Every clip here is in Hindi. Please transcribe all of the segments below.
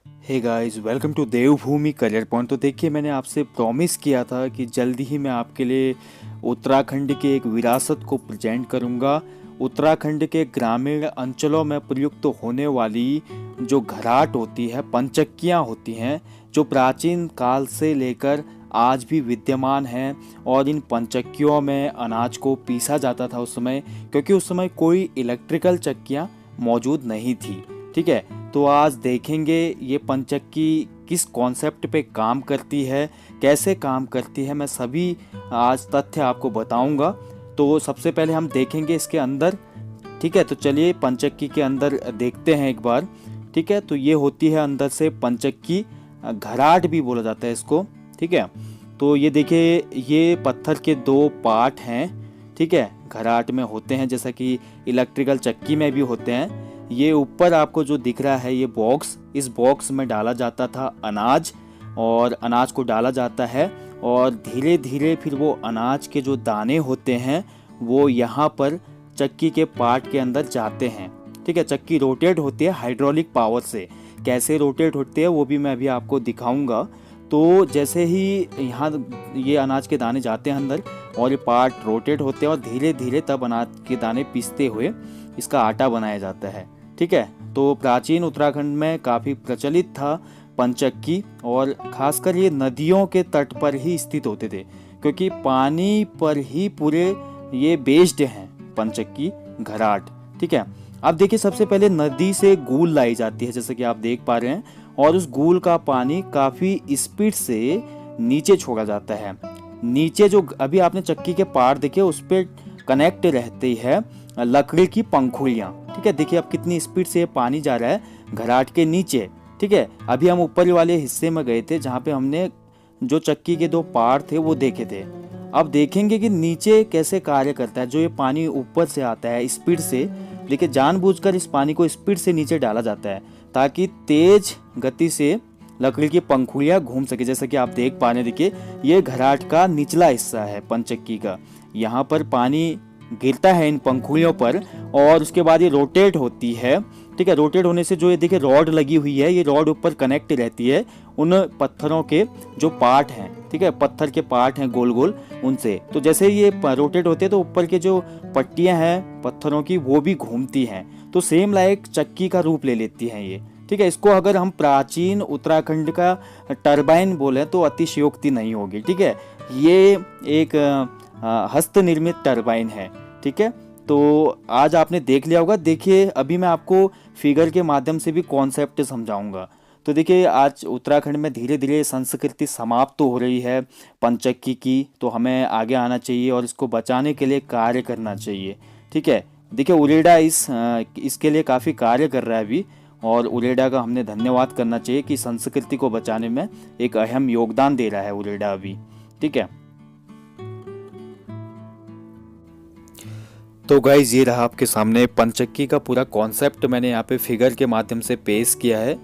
Hey guys, welcome to Devbhoomi career point. तो देखिए, मैंने आपसे प्रॉमिस किया था कि जल्दी ही मैं आपके लिए उत्तराखंड की एक विरासत को प्रेजेंट करूंगा। उत्तराखंड के ग्रामीण अंचलों में प्रयुक्त होने वाली जो घराट होती है, पंचक्कियाँ होती हैं, जो प्राचीन काल से लेकर आज भी विद्यमान हैं। और इन पंचक्कियों में अनाज को पीसा जाता था उस समय, क्योंकि उस समय कोई इलेक्ट्रिकल चक्कियाँ मौजूद नहीं थी। ठीक है, तो आज देखेंगे ये पंचक्की किस कॉन्सेप्ट पे काम करती है, कैसे काम करती है, मैं सभी आज तथ्य आपको बताऊंगा। तो सबसे पहले हम देखेंगे इसके अंदर। ठीक है, तो चलिए पंचक्की के अंदर देखते हैं एक बार। ठीक है, तो ये होती है अंदर से पंचक्की, घराट भी बोला जाता है इसको। ठीक है, तो ये देखिए, ये पत्थर के दो पार्ट हैं। ठीक है, घराट में होते हैं, जैसा कि इलेक्ट्रिकल चक्की में भी होते हैं। ये ऊपर आपको जो दिख रहा है ये बॉक्स, इस बॉक्स में डाला जाता था अनाज, और अनाज को डाला जाता है और धीरे धीरे फिर वो अनाज के जो दाने होते हैं वो यहाँ पर चक्की के पार्ट के अंदर जाते हैं। ठीक है, चक्की रोटेट होती है हाइड्रोलिक पावर से। कैसे रोटेट होती है वो भी मैं अभी आपको दिखाऊंगा। तो जैसे ही यहाँ ये अनाज के दाने जाते हैं अंदर और ये पार्ट रोटेट होते हैं, और धीरे धीरे तब अनाज के दाने पीसते हुए इसका आटा बनाया जाता है। ठीक है, तो प्राचीन उत्तराखंड में काफ़ी प्रचलित था पंचक्की, और खासकर ये नदियों के तट पर ही स्थित होते थे, क्योंकि पानी पर ही पूरे ये बेस्ड हैं पंचक्की घराट। ठीक है, अब देखिए, सबसे पहले नदी से गूल लाई जाती है, जैसे कि आप देख पा रहे हैं, और उस गूल का पानी काफ़ी स्पीड से नीचे छोड़ा जाता है। नीचे जो अभी आपने चक्की के पार देखे उस पर कनेक्ट रहती है लकड़ी की पंखुड़ियाँ। ठीक है, देखिए अब कितनी स्पीड से पानी जा रहा है घराट के नीचे। ठीक है, अभी हम ऊपर वाले हिस्से में गए थे जहाँ पे हमने जो चक्की के दो पार थे वो देखे थे। अब देखेंगे कि नीचे कैसे कार्य करता है। जो ये पानी ऊपर से आता है स्पीड से, देखिए जानबूझकर इस पानी को स्पीड से नीचे डाला जाता है ताकि तेज गति से लकड़ी की पंखुड़ियाँ घूम सके। जैसा कि आप देख पा रहे हैं, देखिए ये घराट का निचला हिस्सा है पंचक्की का। यहाँ पर पानी गिरता है इन पंखुड़ियों पर, और उसके बाद ये रोटेट होती है। ठीक है, रोटेट होने से जो ये देखिए रॉड लगी हुई है, ये रॉड ऊपर कनेक्ट रहती है उन पत्थरों के जो पार्ट हैं। ठीक है, पत्थर के पार्ट हैं गोल गोल, उनसे। तो जैसे ये रोटेट होते हैं तो ऊपर के जो पट्टियां हैं पत्थरों की वो भी घूमती हैं, तो सेम लाइक चक्की का रूप ले लेती हैं ये। ठीक है, इसको अगर हम प्राचीन उत्तराखंड का टरबाइन बोले तो अतिशयोक्ति नहीं होगी। ठीक है, ये एक हस्त निर्मित टरबाइन है। ठीक है, तो आज आपने देख लिया होगा। देखिए, अभी मैं आपको फिगर के माध्यम से भी कॉन्सेप्ट समझाऊंगा। तो देखिए, आज उत्तराखंड में धीरे धीरे संस्कृति समाप्त तो हो रही है पंचक्की की, तो हमें आगे आना चाहिए और इसको बचाने के लिए कार्य करना चाहिए। ठीक है, देखिए उरेडा इसके लिए काफ़ी कार्य कर रहा है अभी, और उरेडा का हमने धन्यवाद करना चाहिए कि संस्कृति को बचाने में एक अहम योगदान दे रहा है उरेडा अभी। ठीक है, तो गाइज ये रहा आपके सामने पंचक्की का पूरा कॉन्सेप्ट, मैंने यहाँ पे फिगर के माध्यम से पेश किया है।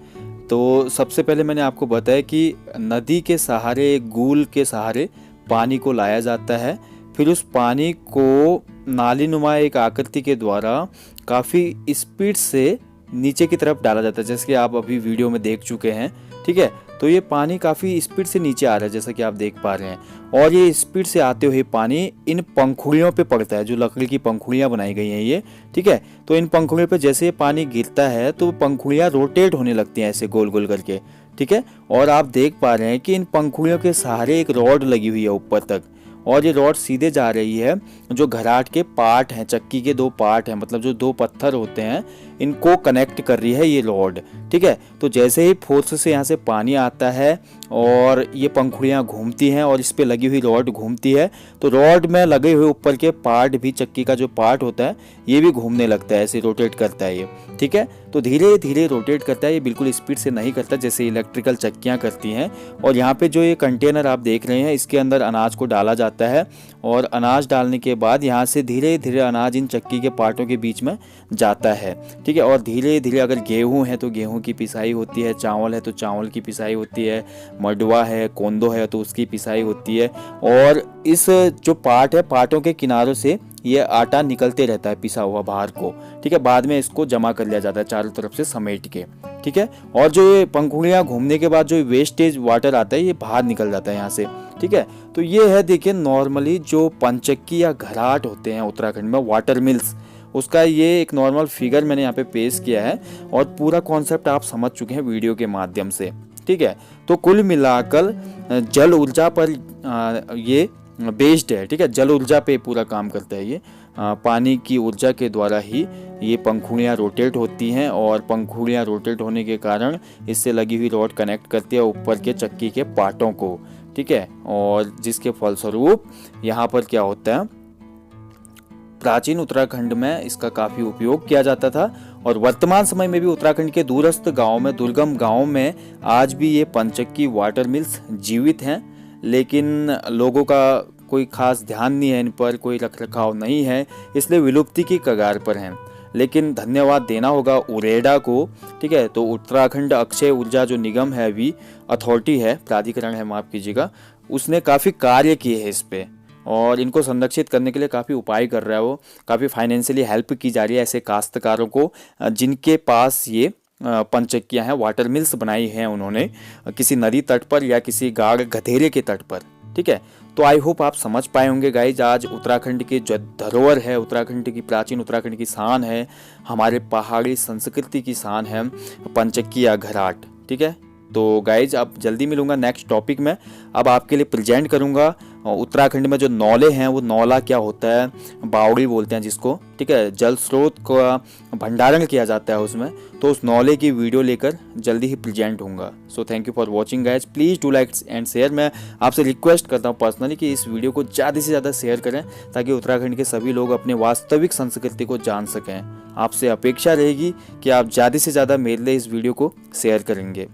तो सबसे पहले मैंने आपको बताया कि नदी के सहारे, गूल के सहारे पानी को लाया जाता है। फिर उस पानी को नालीनुमा एक आकृति के द्वारा काफ़ी स्पीड से नीचे की तरफ डाला जाता है, जैसे कि आप अभी वीडियो में देख चुके हैं। ठीक है, तो ये पानी काफ़ी स्पीड से नीचे आ रहा है, जैसा कि आप देख पा रहे हैं, और ये स्पीड से आते हुए पानी इन पंखुड़ियों पे पड़ता है, जो लकड़ी की पंखुड़ियाँ बनाई गई हैं ये। ठीक है, तो इन पंखुड़ियों पे जैसे ये पानी गिरता है तो पंखुड़ियाँ रोटेट होने लगती हैं ऐसे गोल गोल करके। ठीक है, और आप देख पा रहे हैं कि इन पंखुड़ियों के सहारे एक रॉड लगी हुई है ऊपर तक, और ये रॉड सीधे जा रही है जो घराट के पार्ट हैं, चक्की के दो पार्ट हैं, मतलब जो दो पत्थर होते हैं इनको कनेक्ट कर रही है ये रॉड। ठीक है, तो जैसे ही फोर्स से यहाँ से पानी आता है और ये पंखुड़ियाँ घूमती हैं और इस पे लगी हुई रॉड घूमती है, तो रॉड में लगे हुए ऊपर के पार्ट भी, चक्की का जो पार्ट होता है ये भी घूमने लगता है, ऐसे रोटेट करता है ये। ठीक है, तो धीरे धीरे रोटेट करता है, ये बिल्कुल स्पीड से नहीं करता जैसे इलेक्ट्रिकल चक्कियाँ करती हैं। और यहाँ पे जो ये कंटेनर आप देख रहे हैं, इसके अंदर अनाज को डाला जाता है, और अनाज डालने के बाद यहाँ से धीरे धीरे अनाज इन चक्की के पार्टों के बीच में जाता है। ठीक है, और धीरे धीरे अगर गेहूँ है तो गेहूँ की पिसाई होती है, चावल है तो चावल की पिसाई होती है, मडवा है, कोंदो है तो उसकी पिसाई होती है। और इस जो पार्ट है, पार्टों के किनारों से ये आटा निकलते रहता है पिसा हुआ बाहर को, ठीक है। बाद में इसको जमा कर लिया जाता है चारों तरफ से समेट के, ठीक है। और जो ये पंखुड़ियाँ घूमने के बाद जो वेस्टेज वाटर आता है ये बाहर निकल जाता है यहाँ से, ठीक है। तो ये है देखिए नॉर्मली जो पंचक्की या घराट होते हैं उत्तराखंड में, वाटर मिल्स, उसका ये एक नॉर्मल फिगर मैंने यहाँ पे पेश किया है और पूरा कॉन्सेप्ट आप समझ चुके हैं वीडियो के माध्यम से, ठीक है। तो कुल मिलाकर जल ऊर्जा पर ये बेस्ड है, ठीक है। जल ऊर्जा पे पूरा काम करता है ये, पानी की ऊर्जा के द्वारा ही ये पंखुड़ियाँ रोटेट होती हैं और पंखुड़ियाँ रोटेट होने के कारण इससे लगी हुई रॉड कनेक्ट करती है ऊपर के चक्की के पार्टों को, ठीक है। और जिसके फलस्वरूप यहाँ पर क्या होता है, प्राचीन उत्तराखंड में इसका काफ़ी उपयोग किया जाता था और वर्तमान समय में भी उत्तराखंड के दूरस्थ गाँव में, दुर्गम गाँव में आज भी ये पंचक्की वाटर मिल्स जीवित हैं। लेकिन लोगों का कोई खास ध्यान नहीं है इन पर, कोई रखरखाव नहीं है, इसलिए विलुप्ति की कगार पर हैं। लेकिन धन्यवाद देना होगा उरेडा को, ठीक है। तो उत्तराखंड अक्षय ऊर्जा जो निगम है, अभी अथॉरिटी है, प्राधिकरण है, माफ़ कीजिएगा, उसने काफ़ी कार्य किए हैं इस पे और इनको संरक्षित करने के लिए काफ़ी उपाय कर रहा है वो। काफ़ी फाइनेंशियली हेल्प की जा रही है ऐसे काश्तकारों को जिनके पास ये पंचक्कियाँ हैं, वाटर मिल्स बनाई हैं उन्होंने किसी नदी तट पर या किसी गाढ़ गधेरे के तट पर, ठीक है। तो आई होप आप समझ पाए होंगे गाइज, आज उत्तराखंड की जो धरोहर है, उत्तराखंड की प्राचीन उत्तराखंड की शान है, हमारे पहाड़ी संस्कृति की शान है पंचक्की या घराट, ठीक है। तो गाइज अब जल्दी मिलूंगा नेक्स्ट टॉपिक में। अब आपके लिए प्रेजेंट करूंगा उत्तराखंड में जो नौले हैं, वो नौला क्या होता है, बावड़ी बोलते हैं जिसको, ठीक है। जल स्रोत का भंडारण किया जाता है उसमें, तो उस नौले की वीडियो लेकर जल्दी ही प्रेजेंट होऊंगा। So thank you for watching guys, please do like and share. मैं आपसे रिक्वेस्ट करता हूँ पर्सनली कि इस वीडियो को ज़्यादा से ज़्यादा शेयर करें ताकि उत्तराखंड के सभी लोग अपने वास्तविक संस्कृति को जान सकें। आपसे अपेक्षा रहेगी कि आप ज़्यादा से ज़्यादा मेरे लिए इस वीडियो को शेयर करेंगे।